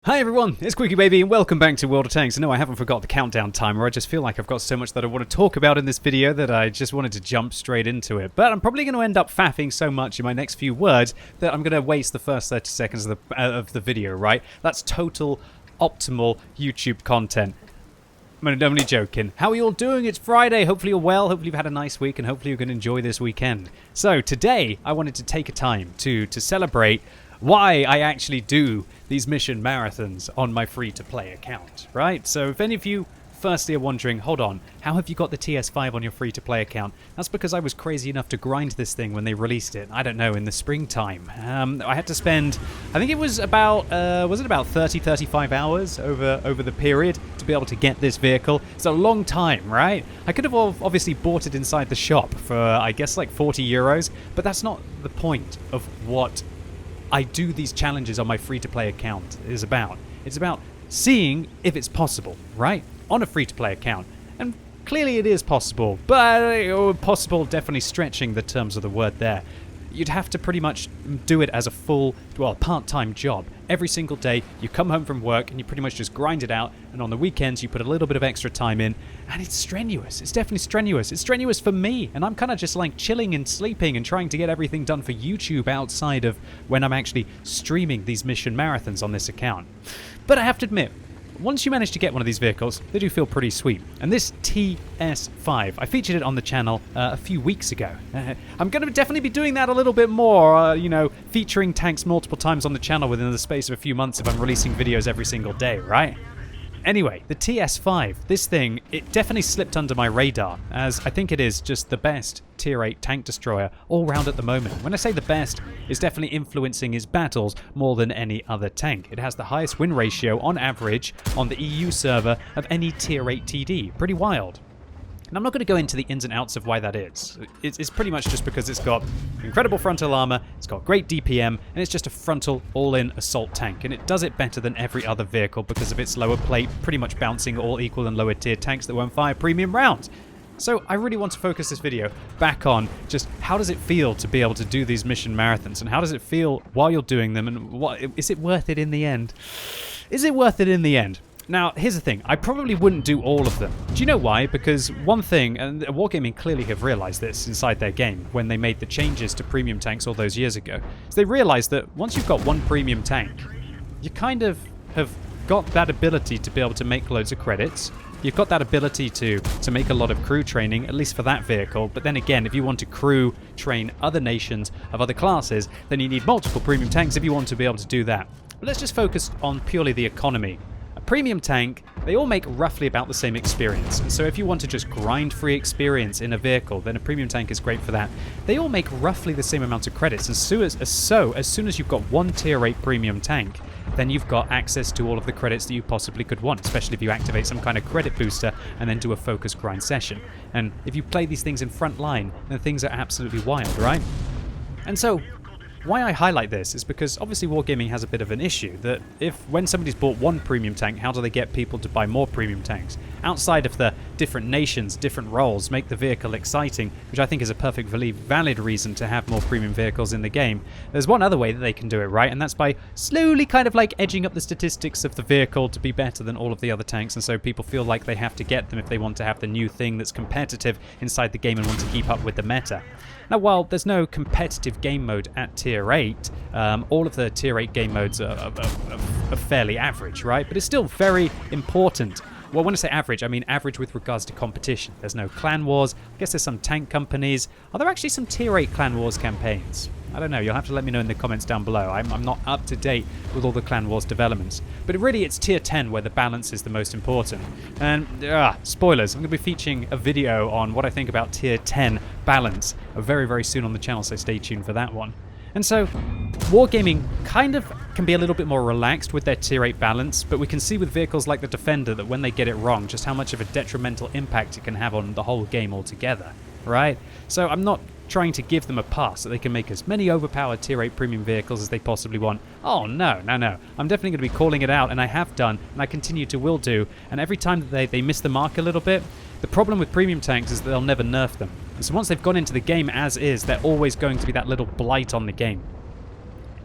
Hi everyone, it's QuickyBaby and welcome back to World of Tanks. No, I haven't forgot the countdown timer. I just feel like I've got so much that I want to talk about in this video that I just wanted to jump straight into it. But I'm probably going to end up faffing so much in my next few words that I'm going to waste the first 30 seconds of the video, right? That's total, optimal YouTube content. I'm only joking. How are you all doing? It's Friday. Hopefully you're well. Hopefully you've had a nice week and hopefully you're going to enjoy this weekend. So today I wanted to take a time to celebrate why I actually do these mission marathons on my free-to-play account, right? So if any of you firstly are wondering, hold on, how have you got the TS5 on your free-to-play account? That's because I was crazy enough to grind this thing when they released it, I don't know, in the springtime. I had to spend, I think it was about 30, 35 hours over the period to be able to get this vehicle. It's a long time, right? I could have obviously bought it inside the shop for, I guess, like 40 euros, but that's not the point of what I do these challenges on my free-to-play account is about. It's about seeing if it's possible, right? On a free-to-play account. And clearly it is possible, but possible definitely stretching the terms of the word there. You'd have to pretty much do it as a full, well, part-time job. Every single day, you come home from work and you pretty much just grind it out, and on the weekends you put a little bit of extra time in, and it's strenuous. It's definitely strenuous. It's strenuous for me, and I'm kind of just like chilling and sleeping and trying to get everything done for YouTube outside of when I'm actually streaming these mission marathons on this account. But I have to admit, once you manage to get one of these vehicles, they do feel pretty sweet. And this TS5, I featured it on the channel a few weeks ago. I'm going to definitely be doing that a little bit more, featuring tanks multiple times on the channel within the space of a few months if I'm releasing videos every single day, right? Anyway, the TS5, this thing, it definitely slipped under my radar, as I think it is just the best Tier 8 tank destroyer all round at the moment. When I say the best, it's definitely influencing his battles more than any other tank. It has the highest win ratio on average on the EU server of any Tier 8 TD. Pretty wild. And I'm not going to go into the ins and outs of why that is. It's pretty much just because it's got incredible frontal armor, it's got great DPM, and it's just a frontal all-in assault tank. And it does it better than every other vehicle because of its lower plate, pretty much bouncing all equal and lower tier tanks that won't fire premium rounds. So I really want to focus this video back on just how does it feel to be able to do these mission marathons, and how does it feel while you're doing them, and is it worth it in the end? Is it worth it in the end? Now, here's the thing. I probably wouldn't do all of them. Do you know why? Because one thing, and Wargaming clearly have realized this inside their game when they made the changes to premium tanks all those years ago, is they realized that once you've got one premium tank, you kind of have got that ability to be able to make loads of credits. You've got that ability to make a lot of crew training, at least for that vehicle. But then again, if you want to crew train other nations of other classes, then you need multiple premium tanks if you want to be able to do that. But let's just focus on purely the economy. A premium tank, they all make roughly about the same experience. And so if you want to just grind free experience in a vehicle, then a premium tank is great for that. They all make roughly the same amount of credits. And so as soon as you've got one tier 8 premium tank, then you've got access to all of the credits that you possibly could want, especially if you activate some kind of credit booster and then do a focus grind session. And if you play these things in front line, then things are absolutely wild, right? And so why I highlight this is because obviously Wargaming has a bit of an issue that when somebody's bought one premium tank, how do they get people to buy more premium tanks? Outside of the different nations, different roles make the vehicle exciting, which I think is a perfectly valid reason to have more premium vehicles in the game. There's one other way that they can do it, right? And that's by slowly kind of like edging up the statistics of the vehicle to be better than all of the other tanks, and so people feel like they have to get them if they want to have the new thing that's competitive inside the game and want to keep up with the meta. Now, while there's no competitive game mode at Tier 8, all of the Tier 8 game modes are fairly average, right? But it's still very important. Well, when I say average, I mean average with regards to competition. There's no clan wars. I guess there's some tank companies. Are there actually some Tier 8 clan wars campaigns? I don't know. You'll have to let me know in the comments down below. I'm not up to date with all the clan wars developments. But really, it's Tier 10 where the balance is the most important. And, spoilers, I'm going to be featuring a video on what I think about Tier 10 balance very, very soon on the channel, so stay tuned for that one. And so, Wargaming kind of can be a little bit more relaxed with their Tier 8 balance, but we can see with vehicles like the Defender that when they get it wrong, just how much of a detrimental impact it can have on the whole game altogether, right? So I'm not trying to give them a pass so they can make as many overpowered Tier 8 premium vehicles as they possibly want. Oh, no. I'm definitely going to be calling it out, and I have done, and I continue to will do, and every time that they miss the mark a little bit, the problem with premium tanks is that they'll never nerf them. And so once they've gone into the game as is, they're always going to be that little blight on the game.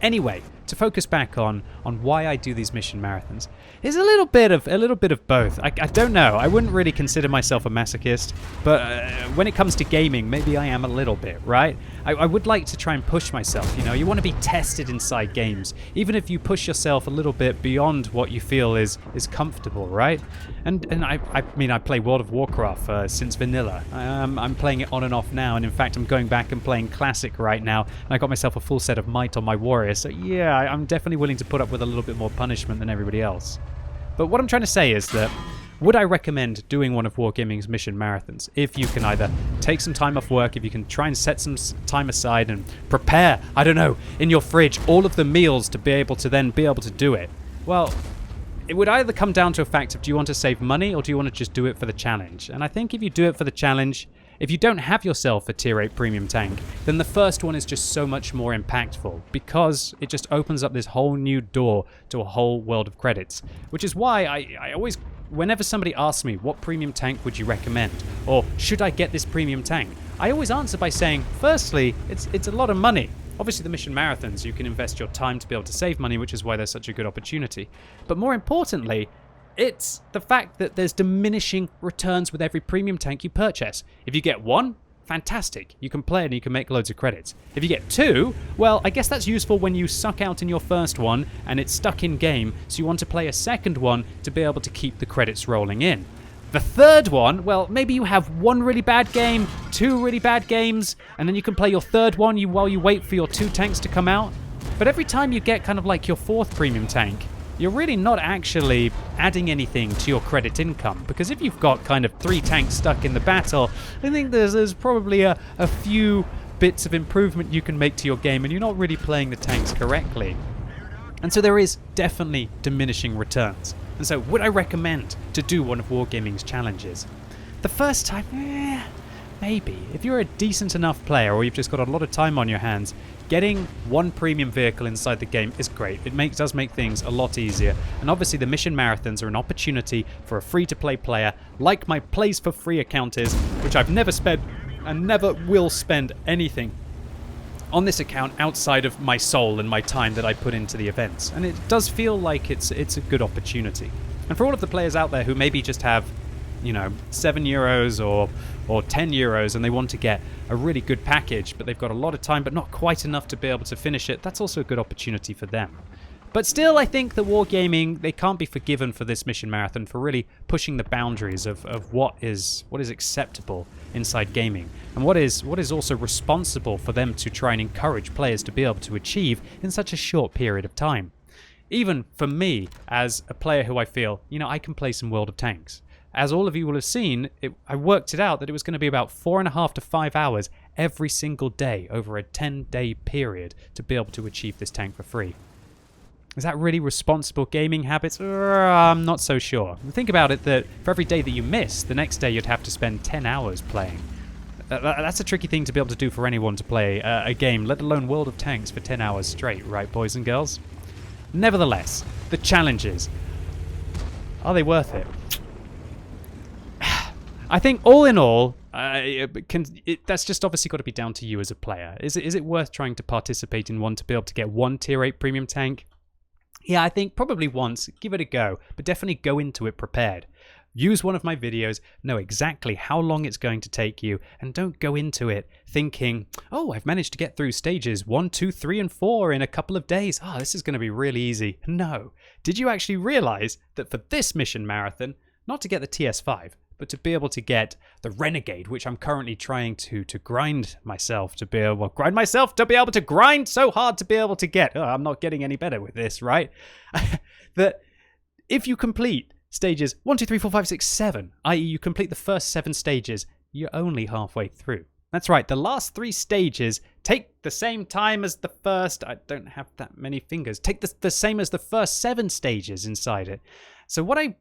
Anyway, to focus back on why I do these mission marathons is a little bit of both. I don't know. I wouldn't really consider myself a masochist, but when it comes to gaming, maybe I am a little bit, right? I would like to try and push myself. You know, you want to be tested inside games, even if you push yourself a little bit beyond what you feel is comfortable, right? And I mean, I play World of Warcraft since vanilla. I'm playing it on and off now, and in fact, I'm going back and playing Classic right now, and I got myself a full set of Might on my warrior, so yeah, I'm definitely willing to put up with a little bit more punishment than everybody else. But what I'm trying to say is that, would I recommend doing one of Wargaming's mission marathons if you can either take some time off work, if you can try and set some time aside and prepare, I don't know, in your fridge, all of the meals to be able to then be able to do it? Well, it would either come down to a fact of, do you want to save money or do you want to just do it for the challenge? And I think if you do it for the challenge, if you don't have yourself a tier 8 premium tank, then the first one is just so much more impactful because it just opens up this whole new door to a whole world of credits. Which is why I always, whenever somebody asks me, what premium tank would you recommend? Or should I get this premium tank? I always answer by saying, firstly, it's a lot of money. Obviously, the mission marathons, you can invest your time to be able to save money, which is why they're such a good opportunity. But more importantly, it's the fact that there's diminishing returns with every premium tank you purchase. If you get one, fantastic. You can play it and you can make loads of credits. If you get two, well, I guess that's useful when you suck out in your first one and it's stuck in game, so you want to play a second one to be able to keep the credits rolling in. The third one, well, maybe you have one really bad game, two really bad games, and then you can play your third one while you wait for your two tanks to come out. But every time you get kind of like your fourth premium tank, you're really not actually adding anything to your credit income, because if you've got kind of 3 tanks stuck in the battle, I think there's probably a few bits of improvement you can make to your game, and you're not really playing the tanks correctly. And so there is definitely diminishing returns. And so would I recommend to do one of Wargaming's challenges? The first time, maybe. If you're a decent enough player or you've just got a lot of time on your hands, getting one premium vehicle inside the game is great. It does make things a lot easier. And obviously the mission marathons are an opportunity for a free-to-play player, like my Plays for Free account is, which I've never spent and never will spend anything on this account outside of my soul and my time that I put into the events. And it does feel like it's a good opportunity. And for all of the players out there who maybe just have, you know, €7 or €10 and they want to get a really good package, but they've got a lot of time but not quite enough to be able to finish it, that's also a good opportunity for them. But still, I think that Wargaming, they can't be forgiven for this mission marathon for really pushing the boundaries of what is acceptable inside gaming, and what is also responsible for them to try and encourage players to be able to achieve in such a short period of time. Even for me, as a player who I feel, you know, I can play some World of Tanks. As all of you will have seen, I worked it out that it was going to be about 4.5 to 5 hours every single day over a 10-day period to be able to achieve this tank for free. Is that really responsible gaming habits? I'm not so sure. Think about it, that for every day that you miss, the next day you'd have to spend 10 hours playing. That's a tricky thing to be able to do for anyone to play a game, let alone World of Tanks for 10 hours straight, right, boys and girls? Nevertheless, the challenges. Are they worth it? I think all in all, that's just obviously got to be down to you as a player. Is it worth trying to participate in one to be able to get one tier 8 premium tank? Yeah, I think probably once, give it a go, but definitely go into it prepared. Use one of my videos, know exactly how long it's going to take you, and don't go into it thinking, oh, I've managed to get through stages 1, 2, 3, and 4 in a couple of days. Oh, this is going to be really easy. No. Did you actually realize that for this mission marathon, not to get the TS5, but to be able to get the Renegade, which I'm currently trying to grind myself to be able to grind so hard to be able to get. Oh, I'm not getting any better with this, right? That if you complete stages 1, 2, 3, 4, 5, 6, 7, i.e. you complete the first 7 stages, you're only halfway through. That's right, the last 3 stages take the same time as the first, I don't have that many fingers, take the same as the first 7 stages inside it. So what I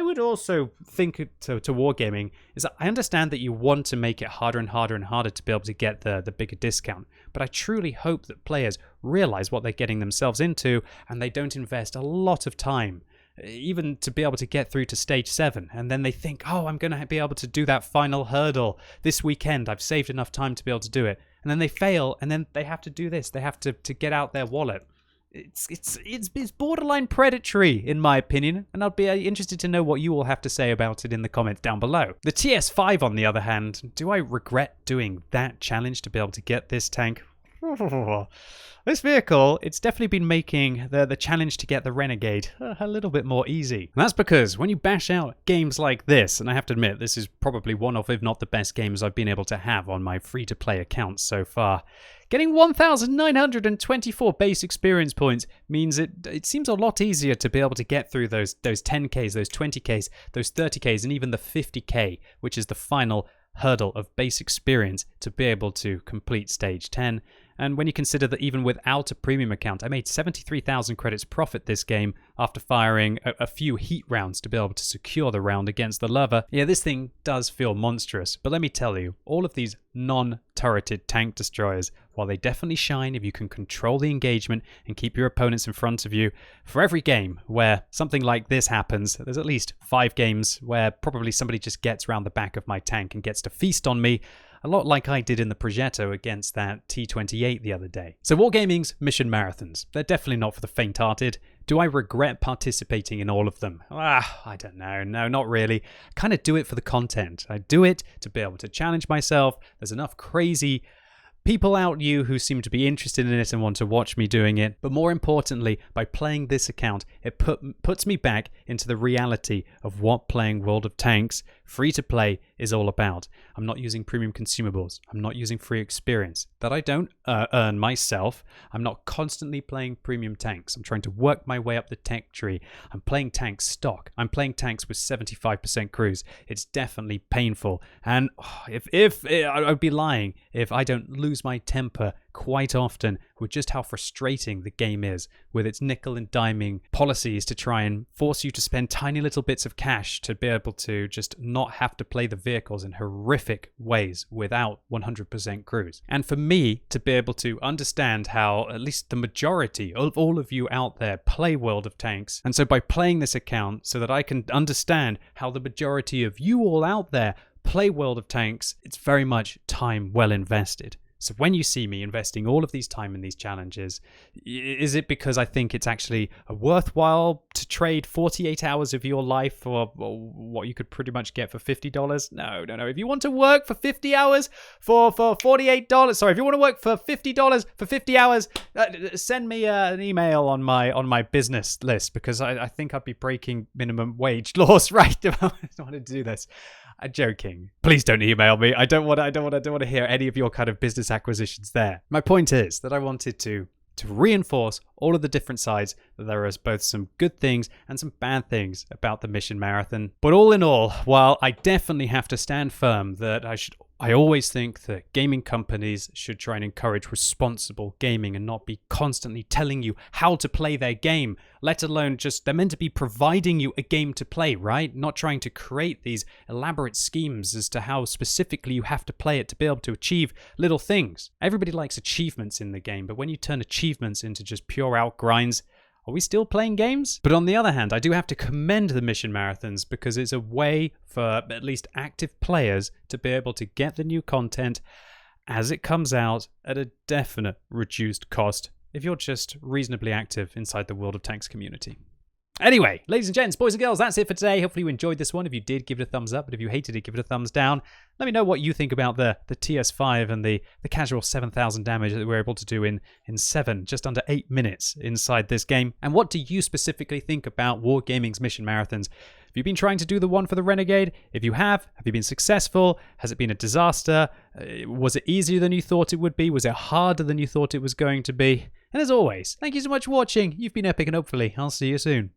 would also think to Wargaming is that I understand that you want to make it harder and harder and harder to be able to get the bigger discount, but I truly hope that players realize what they're getting themselves into and they don't invest a lot of time even to be able to get through to stage 7, and then they think, oh, I'm going to be able to do that final hurdle this weekend, I've saved enough time to be able to do it, and then they fail, and then they have to do this, they have to get out their wallet. it's borderline predatory, in my opinion, and I'd be interested to know what you all have to say about it in the comments down below. The TS5, on the other hand, do I regret doing that challenge to be able to get this tank? This vehicle, it's definitely been making the challenge to get the Renegade a little bit more easy. And that's because when you bash out games like this, and I have to admit, this is probably one of, if not the best games I've been able to have on my free-to-play account so far. Getting 1,924 base experience points means it seems a lot easier to be able to get through those 10Ks, those 20Ks, those 30Ks, and even the 50K, which is the final hurdle of base experience to be able to complete stage 10. And when you consider that even without a premium account, I made 73,000 credits profit this game after firing a few heat rounds to be able to secure the round against the lover. Yeah, this thing does feel monstrous, but let me tell you, all of these non-turreted tank destroyers, while they definitely shine if you can control the engagement and keep your opponents in front of you, for every game where something like this happens, there's at least 5 games where probably somebody just gets around the back of my tank and gets to feast on me, a lot like I did in the Progetto against that T28 the other day. So Wargaming's mission marathons, they're definitely not for the faint-hearted. Do I regret participating in all of them? I don't know. No, not really. I kind of do it for the content. I do it to be able to challenge myself. There's enough crazy people out you who seem to be interested in it and want to watch me doing it. But more importantly, by playing this account, it puts me back into the reality of what playing World of Tanks free to play is all about. I'm not using premium consumables. I'm not using free experience that I don't earn myself. I'm not constantly playing premium tanks. I'm trying to work my way up the tech tree. I'm playing tanks stock. I'm playing tanks with 75% cruise. It's definitely painful. And if I'd be lying if I don't lose my temper quite often with just how frustrating the game is with its nickel and diming policies to try and force you to spend tiny little bits of cash to be able to just not have to play the vehicles in horrific ways without 100% cruise. And for me to be able to understand how at least the majority of all of you out there play World of Tanks, and so by playing this account so that I can understand how the majority of you all out there play World of Tanks, it's very much time well invested. So when you see me investing all of these time in these challenges, is it because I think it's actually worthwhile to trade 48 hours of your life for what you could pretty much get for $50? No. If you want to work for 50 hours for $48, sorry, if you want to work for $50 for 50 hours, send me an email on my business list, because I think I'd be breaking minimum wage laws, right? If I want to do this. I'm joking. Please don't email me. I don't want to hear any of your kind of business acquisitions there. My point is that I wanted to reinforce all of the different sides, that there is both some good things and some bad things about the mission marathon. But all in all, while I definitely have to stand firm that I always think that gaming companies should try and encourage responsible gaming and not be constantly telling you how to play their game, let alone just, they're meant to be providing you a game to play, right? Not trying to create these elaborate schemes as to how specifically you have to play it to be able to achieve little things. Everybody likes achievements in the game, but when you turn achievements into just pure out grinds, are we still playing games? But on the other hand, I do have to commend the mission marathons, because it's a way for at least active players to be able to get the new content as it comes out at a definite reduced cost if you're just reasonably active inside the World of Tanks community. Anyway, ladies and gents, boys and girls, that's it for today. Hopefully you enjoyed this one. If you did, give it a thumbs up. But if you hated it, give it a thumbs down. Let me know what you think about the TS5 and the casual 7,000 damage that we were able to do in just under 8 minutes inside this game. And what do you specifically think about Wargaming's mission marathons? Have you been trying to do the one for the Renegade? If you have you been successful? Has it been a disaster? Was it easier than you thought it would be? Was it harder than you thought it was going to be? And as always, thank you so much for watching. You've been epic, and hopefully I'll see you soon.